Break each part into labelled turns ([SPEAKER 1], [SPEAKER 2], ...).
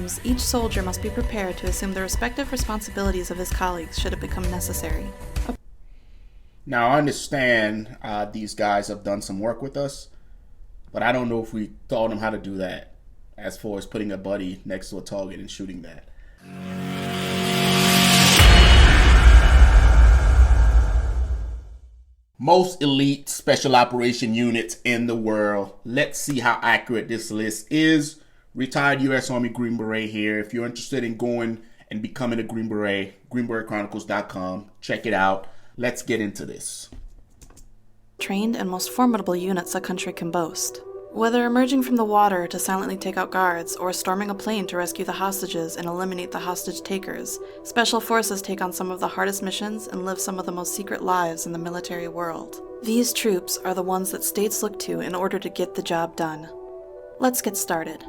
[SPEAKER 1] uniforms, each soldier must be prepared to assume the respective responsibilities of his colleagues should it become necessary.
[SPEAKER 2] Now, I understand these guys have done some work with us, but I don't know if we taught them how to do that, as far as putting a buddy next to a target and shooting that. Most elite special operation units in the world. Let's see how accurate this list is. Retired U.S. Army Green Beret here. If you're interested in going and becoming a Green Beret, greenberetchronicles.com. Check it out. Let's get into this.
[SPEAKER 1] Trained and most formidable units a country can boast. Whether emerging from the water to silently take out guards, or storming a plane to rescue the hostages and eliminate the hostage takers, Special Forces take on some of the hardest missions and live some of the most secret lives in the military world. These troops are the ones that states look to in order to get the job done. Let's get started.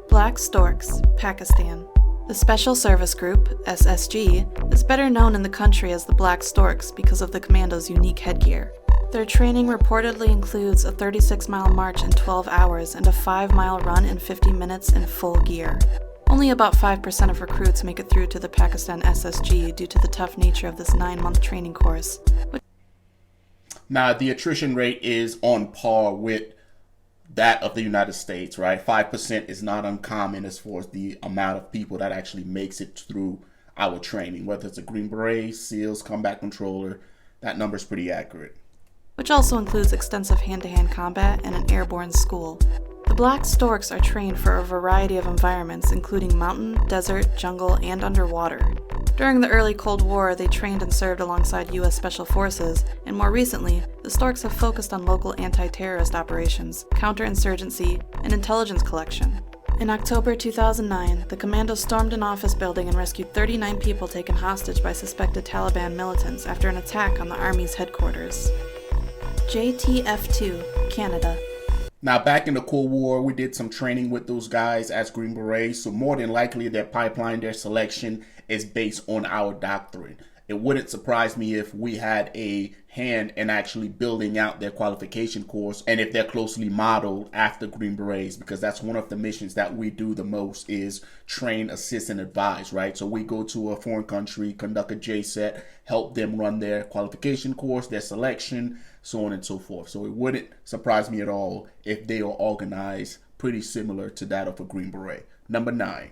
[SPEAKER 1] Black Storks, Pakistan. The Special Service Group, SSG, is better known in the country as the Black Storks because of the commando's unique headgear. Their training reportedly includes a 36-mile march in 12 hours and a 5-mile run in 50 minutes in full gear. Only about 5% of recruits make it through to the Pakistan SSG due to the tough nature of this 9-month training course.
[SPEAKER 2] Now, the attrition rate is on par with that of the United States, right? 5% is not uncommon as far as the amount of people that actually makes it through our training. Whether it's a Green Beret, SEALs, Combat Controller, that number is pretty accurate.
[SPEAKER 1] Which also includes extensive hand-to-hand combat and an airborne school. The Black Storks are trained for a variety of environments, including mountain, desert, jungle, and underwater. During the early Cold War, they trained and served alongside U.S. Special Forces, and more recently, the Storks have focused on local anti-terrorist operations, counterinsurgency, and intelligence collection. In October 2009, the commando stormed an office building and rescued 39 people taken hostage by suspected Taliban militants after an attack on the Army's headquarters. JTF-2, Canada.
[SPEAKER 2] Now, back in the Cold War, we did some training with those guys as Green Berets, so more than likely their pipeline, their selection is based on our doctrine. It wouldn't surprise me if we had a hand in actually building out their qualification course and if they're closely modeled after Green Berets, because that's one of the missions that we do the most is train, assist, and advise, right? So we go to a foreign country, conduct a JSET, help them run their qualification course, their selection, so on and so forth. So it wouldn't surprise me at all if they are organized pretty similar to that of a Green Beret. Number 9.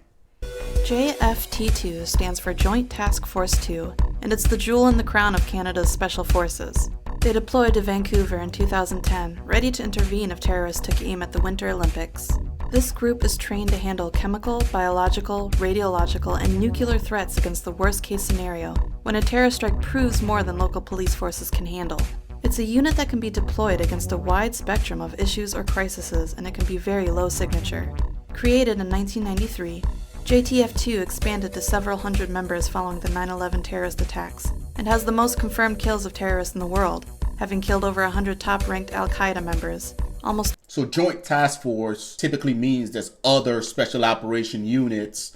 [SPEAKER 1] JFT-2 stands for Joint Task Force 2, and it's the jewel in the crown of Canada's Special Forces. They deployed to Vancouver in 2010, ready to intervene if terrorists took aim at the Winter Olympics. This group is trained to handle chemical, biological, radiological, and nuclear threats against the worst-case scenario, when a terror strike proves more than local police forces can handle. It's a unit that can be deployed against a wide spectrum of issues or crises, and it can be very low signature. Created in 1993, JTF-2 expanded to several hundred members following the 9/11 terrorist attacks, and has the most confirmed kills of terrorists in the world, having killed over 100 top-ranked Al-Qaeda members.
[SPEAKER 2] So Joint Task Force typically means there's other special operation units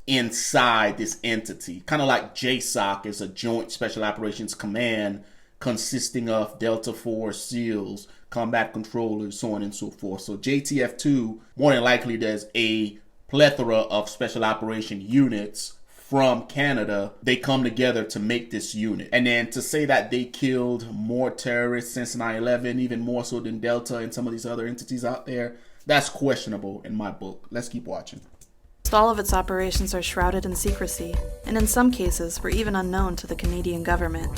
[SPEAKER 2] inside this entity. Kind of like JSOC is a Joint Special Operations Command consisting of Delta Force, SEALs, Combat Controllers, so on and so forth. So JTF-2, more than likely there's a plethora of special operation units from Canada. They come together to make this unit. And then to say that they killed more terrorists since 9/11, even more so than Delta and some of these other entities out there, that's questionable in my book. Let's keep watching.
[SPEAKER 1] All of its operations are shrouded in secrecy, and in some cases were even unknown to the Canadian government.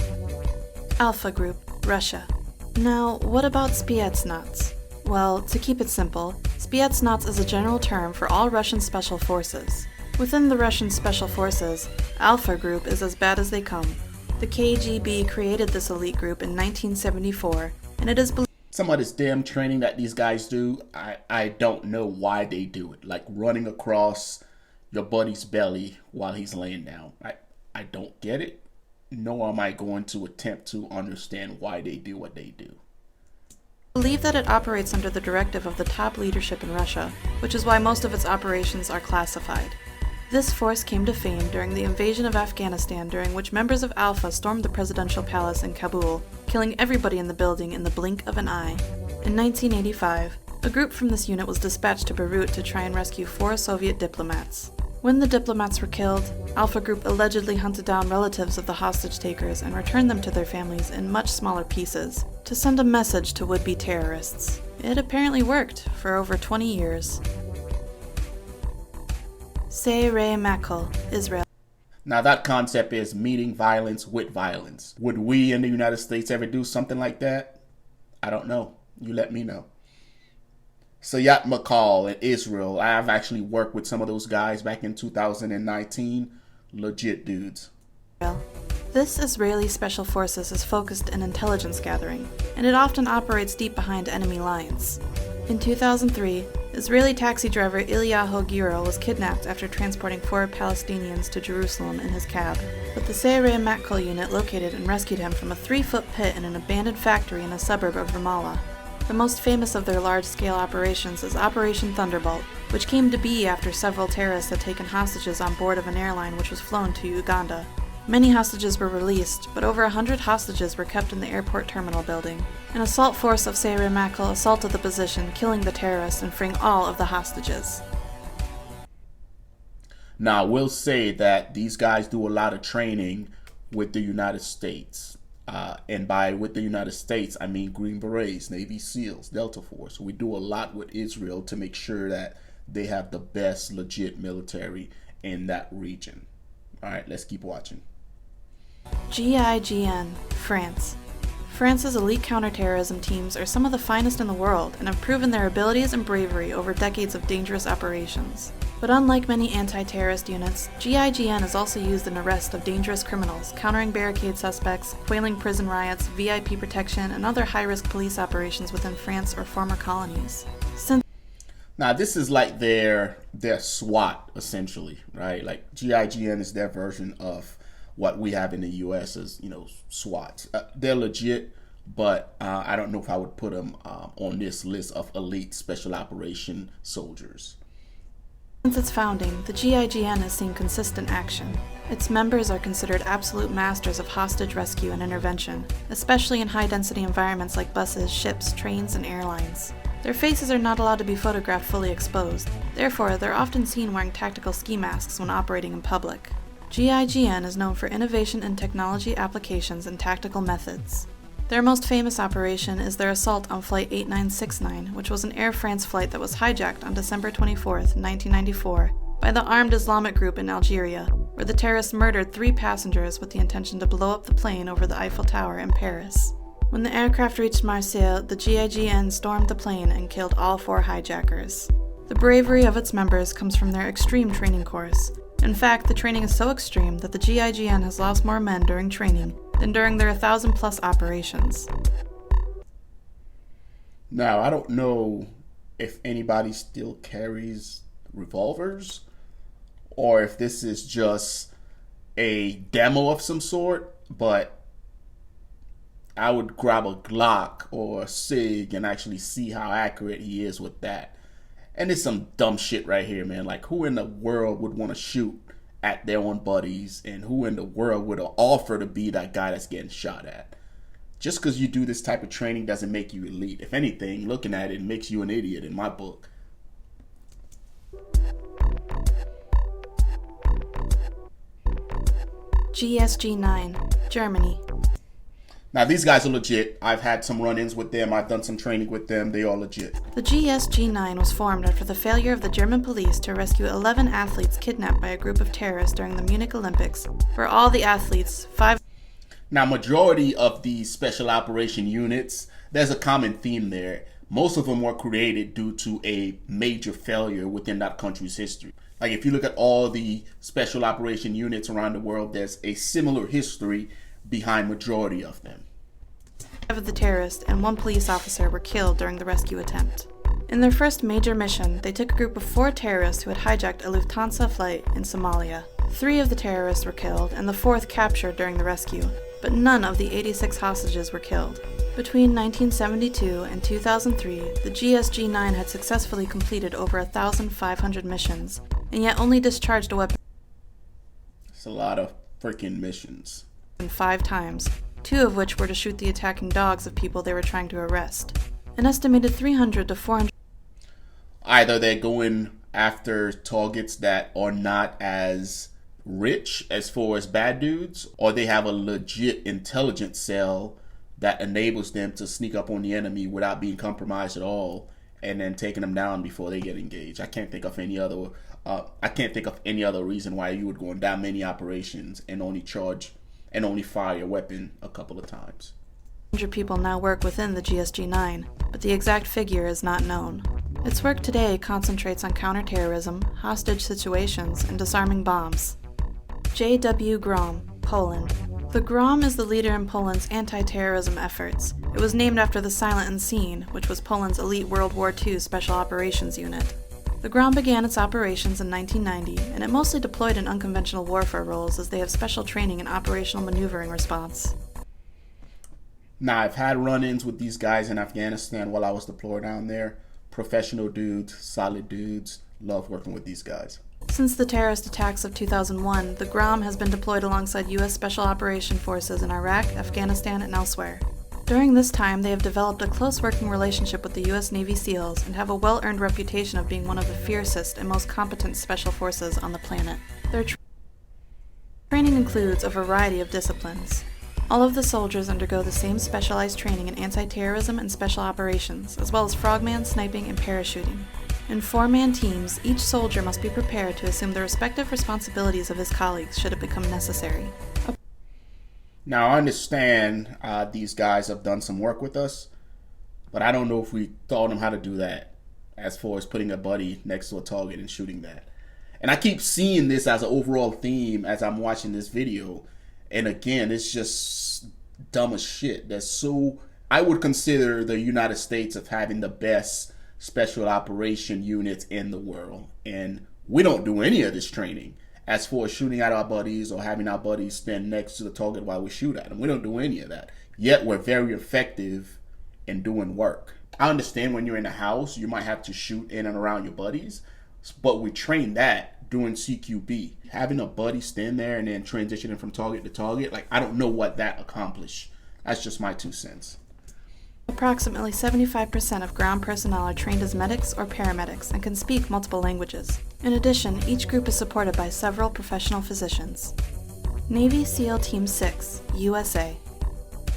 [SPEAKER 1] Alpha Group, Russia. Now, what about Spetsnaz? Well, to keep it simple, Spetsnaz is a general term for all Russian special forces. Within the Russian special forces, Alpha Group is as bad as they come. The KGB created this elite group in 1974, and it is believed
[SPEAKER 2] some of this damn training that these guys do, I don't know why they do it. Like running across your buddy's belly while he's laying down. I don't get it, nor am I going to attempt to understand why they do what they do.
[SPEAKER 1] Believe that it operates under the directive of the top leadership in Russia, which is why most of its operations are classified. This force came to fame during the invasion of Afghanistan, during which members of Alpha stormed the presidential palace in Kabul, killing everybody in the building in the blink of an eye. In 1985, A group from this unit was dispatched to Beirut to try and rescue 4 Soviet diplomats. When the diplomats were killed, Alpha Group allegedly hunted down relatives of the hostage takers and returned them to their families in much smaller pieces to send a message to would-be terrorists. It apparently worked for over 20 years. Pinnacle, Israel.
[SPEAKER 2] Now that concept is meeting violence with violence. Would we in the United States ever do something like that? I don't know. You let me know. Sayat McCall in Israel. I've actually worked with some of those guys back in 2019. Legit dudes.
[SPEAKER 1] This Israeli Special Forces is focused in intelligence gathering, and it often operates deep behind enemy lines. In 2003, Israeli taxi driver Ilyahu Giro was kidnapped after transporting 4 Palestinians to Jerusalem in his cab, but the Pinnacle unit located and rescued him from a 3-foot pit in an abandoned factory in a suburb of Ramallah. The most famous of their large-scale operations is Operation Thunderbolt, which came to be after several terrorists had taken hostages on board of an airline which was flown to Uganda. Many hostages were released, but over 100 hostages were kept in the airport terminal building. An assault force of Pinnacle assaulted the position, killing the terrorists and freeing all of the hostages.
[SPEAKER 2] Now, I will say that these guys do a lot of training with the United States. And by with the United States, I mean Green Berets, Navy SEALs, Delta Force. We do a lot with Israel to make sure that they have the best legit military in that region. All right, let's keep watching.
[SPEAKER 1] GIGN, France. France's elite counterterrorism teams are some of the finest in the world and have proven their abilities and bravery over decades of dangerous operations. But unlike many anti-terrorist units, GIGN is also used in arrest of dangerous criminals, countering barricade suspects, quelling prison riots, VIP protection, and other high-risk police operations within France or former colonies.
[SPEAKER 2] Now, this is like their SWAT, essentially, right? Like, GIGN is their version of what we have in the U.S. as, SWAT. They're legit, but I don't know if I would put them on this list of elite special operation soldiers.
[SPEAKER 1] Since its founding, the GIGN has seen consistent action. Its members are considered absolute masters of hostage rescue and intervention, especially in high-density environments like buses, ships, trains, and airlines. Their faces are not allowed to be photographed fully exposed. Therefore, they're often seen wearing tactical ski masks when operating in public. GIGN is known for innovation in technology applications and tactical methods. Their most famous operation is their assault on Flight 8969, which was an Air France flight that was hijacked on December 24, 1994, by the armed Islamic group in Algeria, where the terrorists murdered 3 passengers with the intention to blow up the plane over the Eiffel Tower in Paris. When the aircraft reached Marseille, the GIGN stormed the plane and killed all 4 hijackers. The bravery of its members comes from their extreme training course. In fact, the training is so extreme that the GIGN has lost more men during training than during their 1,000-plus operations.
[SPEAKER 2] Now, I don't know if anybody still carries revolvers or if this is just a demo of some sort, but I would grab a Glock or a SIG and actually see how accurate he is with that. And it's some dumb shit right here, man. Like, who in the world would want to shoot at their own buddies, and who in the world would offer to be that guy that's getting shot at? Just because you do this type of training doesn't make you elite. If anything, looking at it makes you an idiot in my book.
[SPEAKER 1] GSG-9, Germany.
[SPEAKER 2] Now, these guys are legit. I've had some run-ins with them. I've done some training with them. They are legit.
[SPEAKER 1] The GSG-9 was formed after the failure of the German police to rescue 11 athletes kidnapped by a group of terrorists during the Munich Olympics, where all the athletes, 5...
[SPEAKER 2] Now, majority of these special operation units, there's a common theme there. Most of them were created due to a major failure within that country's history. Like, if you look at all the special operation units around the world, there's a similar history behind majority of them.
[SPEAKER 1] 5 of the terrorists and 1 police officer were killed during the rescue attempt. In their first major mission, they took a group of 4 terrorists who had hijacked a Lufthansa flight in Somalia. 3 of the terrorists were killed and the 4th captured during the rescue, but none of the 86 hostages were killed. Between 1972 and 2003, the GSG-9 had successfully completed over 1,500 missions, and yet only discharged a weapon.
[SPEAKER 2] It's a lot of freaking missions.
[SPEAKER 1] 5 times, 2 of which were to shoot the attacking dogs of people they were trying to arrest. An estimated 300 to 400
[SPEAKER 2] Either they're going after targets that are not as rich as far as bad dudes, or they have a legit intelligence cell that enables them to sneak up on the enemy without being compromised at all, and then taking them down before they get engaged. I can't think of any other. Reason why you would go on that many operations and only fire your weapon a couple of times.
[SPEAKER 1] 100 people now work within the GSG-9, but the exact figure is not known. Its work today concentrates on counterterrorism, hostage situations, and disarming bombs. J.W. Grom, Poland. The Grom is the leader in Poland's anti-terrorism efforts. It was named after the Silent Unseen, which was Poland's elite World War II Special Operations Unit. The Grom began its operations in 1990, and it mostly deployed in unconventional warfare roles as they have special training in operational maneuvering response.
[SPEAKER 2] Now, I've had run-ins with these guys in Afghanistan while I was deployed down there. Professional dudes, solid dudes, love working with these guys.
[SPEAKER 1] Since the terrorist attacks of 2001, the Grom has been deployed alongside U.S. Special Operation Forces in Iraq, Afghanistan, and elsewhere. During this time, they have developed a close working relationship with the U.S. Navy SEALs and have a well-earned reputation of being one of the fiercest and most competent special forces on the planet. Their training includes a variety of disciplines. All of the soldiers undergo the same specialized training in anti-terrorism and special operations, as well as frogman, sniping, and parachuting. In 4-man teams, each soldier must be prepared to assume the respective responsibilities of his colleagues should it become necessary.
[SPEAKER 2] Now, I understand these guys have done some work with us, but I don't know if we taught them how to do that, as far as putting a buddy next to a target and shooting that. And I keep seeing this as an overall theme as I'm watching this video. And again, it's just dumb as shit. I would consider the United States of having the best special operation units in the world. And we don't do any of this training. As for shooting at our buddies or having our buddies stand next to the target while we shoot at them, we don't do any of that. Yet we're very effective in doing work. I understand when you're in a house, you might have to shoot in and around your buddies, but we train that doing CQB. Having a buddy stand there and then transitioning from target to target, I don't know what that accomplished. That's just my 2 cents.
[SPEAKER 1] Approximately 75% of ground personnel are trained as medics or paramedics and can speak multiple languages. In addition, each group is supported by several professional physicians. Navy SEAL Team 6, USA.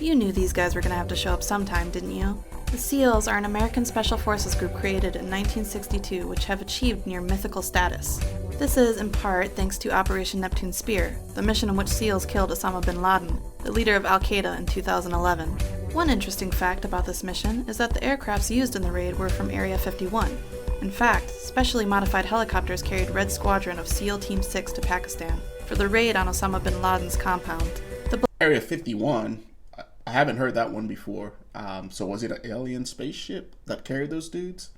[SPEAKER 1] You knew these guys were going to have to show up sometime, didn't you? The SEALs are an American Special Forces group created in 1962 which have achieved near mythical status. This is, in part, thanks to Operation Neptune Spear, the mission in which SEALs killed Osama bin Laden, the leader of Al-Qaeda, in 2011. One interesting fact about this mission is that the aircrafts used in the raid were from Area 51. In fact, specially modified helicopters carried Red Squadron of SEAL Team 6 to Pakistan for the raid on Osama bin Laden's compound.
[SPEAKER 2] Area 51? I haven't heard that one before. So was it an alien spaceship that carried those dudes?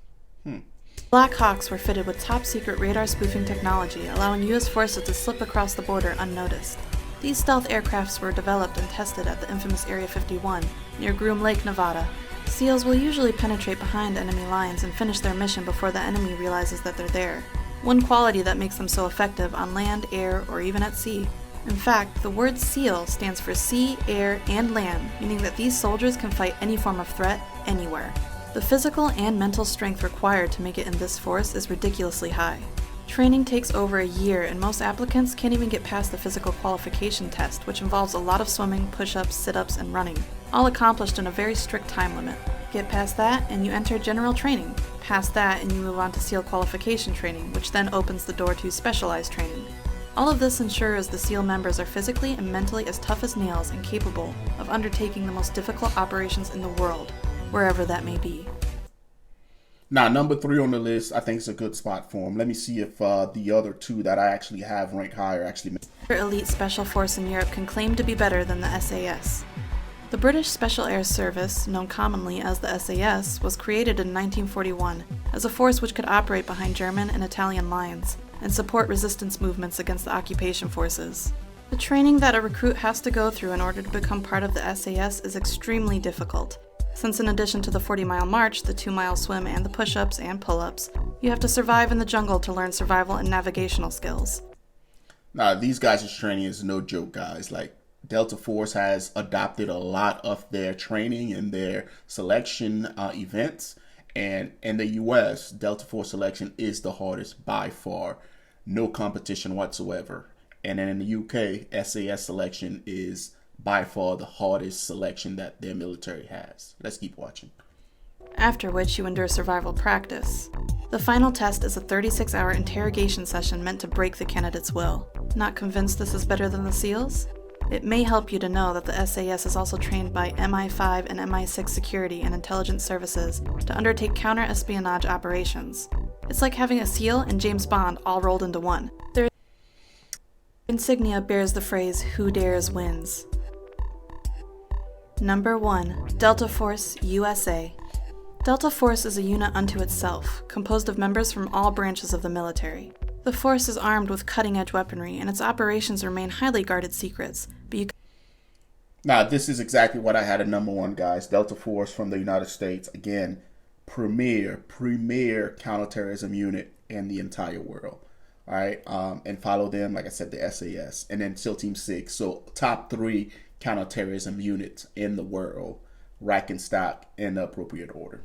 [SPEAKER 1] Black Hawks were fitted with top-secret radar spoofing technology, allowing U.S. forces to slip across the border unnoticed. These stealth aircrafts were developed and tested at the infamous Area 51, near Groom Lake, Nevada. SEALs will usually penetrate behind enemy lines and finish their mission before the enemy realizes that they're there. One quality that makes them so effective on land, air, or even at sea. In fact, the word SEAL stands for sea, air, and land, meaning that these soldiers can fight any form of threat, anywhere. The physical and mental strength required to make it in this force is ridiculously high. Training takes over a year, and most applicants can't even get past the physical qualification test, which involves a lot of swimming, push-ups, sit-ups, and running, all accomplished in a very strict time limit. Get past that, and you enter general training. Past that, and you move on to SEAL qualification training, which then opens the door to specialized training. All of this ensures the SEAL members are physically and mentally as tough as nails and capable of undertaking the most difficult operations in the world, wherever that may be.
[SPEAKER 2] Now, number 3 on the list, I think is a good spot for him. Let me see if the other 2 that I actually have ranked higher actually.
[SPEAKER 1] Elite special force in Europe can claim to be better than the SAS. The British Special Air Service, known commonly as the SAS, was created in 1941 as a force which could operate behind German and Italian lines and support resistance movements against the occupation forces. The training that a recruit has to go through in order to become part of the SAS is extremely difficult, since in addition to the 40-mile march, the 2-mile swim, and the push-ups and pull-ups, you have to survive in the jungle to learn survival and navigational skills.
[SPEAKER 2] Now, these guys' training is no joke, guys. Delta Force has adopted a lot of their training and their selection events, And in the US, Delta Force selection is the hardest by far. No competition whatsoever. And then in the UK, SAS selection is by far the hardest selection that their military has. Let's keep watching.
[SPEAKER 1] After which you endure survival practice. The final test is a 36-hour interrogation session meant to break the candidate's will. Not convinced this is better than the SEALs? It may help you to know that the SAS is also trained by MI5 and MI6 security and intelligence services to undertake counter-espionage operations. It's like having a SEAL and James Bond all rolled into one. Their insignia bears the phrase, "Who dares wins." Number 1. Delta Force, USA. Delta Force is a unit unto itself, composed of members from all branches of the military. The force is armed with cutting-edge weaponry, and its operations remain highly guarded secrets, but you
[SPEAKER 2] Now, this is exactly what I had at number 1, guys. Delta Force from the United States. Again, premier counterterrorism unit in the entire world. All right, and follow them, like I said, the SAS, and then SEAL Team 6. So top 3 counterterrorism units in the world, rack and stock in the appropriate order.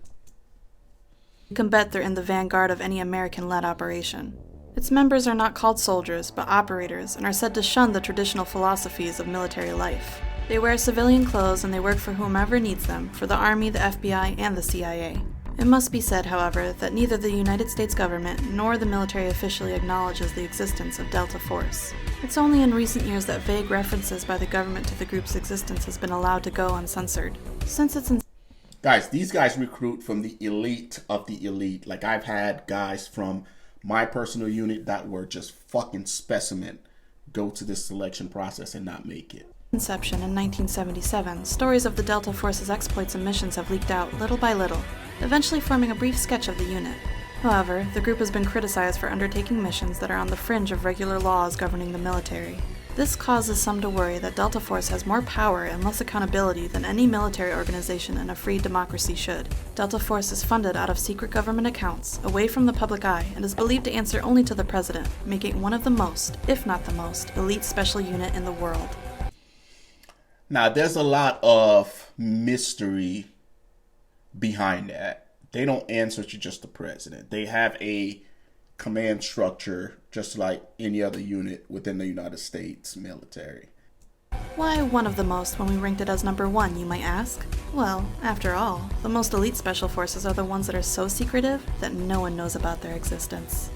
[SPEAKER 1] You can bet they're in the vanguard of any American-led operation. Its members are not called soldiers, but operators, and are said to shun the traditional philosophies of military life. They wear civilian clothes and they work for whomever needs them, for the Army, the FBI, and the CIA. It must be said, however, that neither the United States government nor the military officially acknowledges the existence of Delta Force. It's only in recent years that vague references by the government to the group's existence has been allowed to go uncensored. Since its
[SPEAKER 2] Guys, these guys recruit from the elite of the elite. Like, I've had guys from my personal unit that were just fucking specimen go to this selection process and not make it.
[SPEAKER 1] inception in 1977, stories of the Delta Force's exploits and missions have leaked out little by little, eventually forming a brief sketch of the unit. However, the group has been criticized for undertaking missions that are on the fringe of regular laws governing the military. This causes some to worry that Delta Force has more power and less accountability than any military organization in a free democracy should. Delta Force is funded out of secret government accounts, away from the public eye, and is believed to answer only to the president, making it one of the most, if not the most, elite special unit in the world.
[SPEAKER 2] Now, there's a lot of mystery behind that. They don't answer to just the president. They have a command structure just like any other unit within the United States military.
[SPEAKER 1] Why one of the most when we ranked it as number 1, you might ask? Well, after all, the most elite special forces are the ones that are so secretive that no one knows about their existence.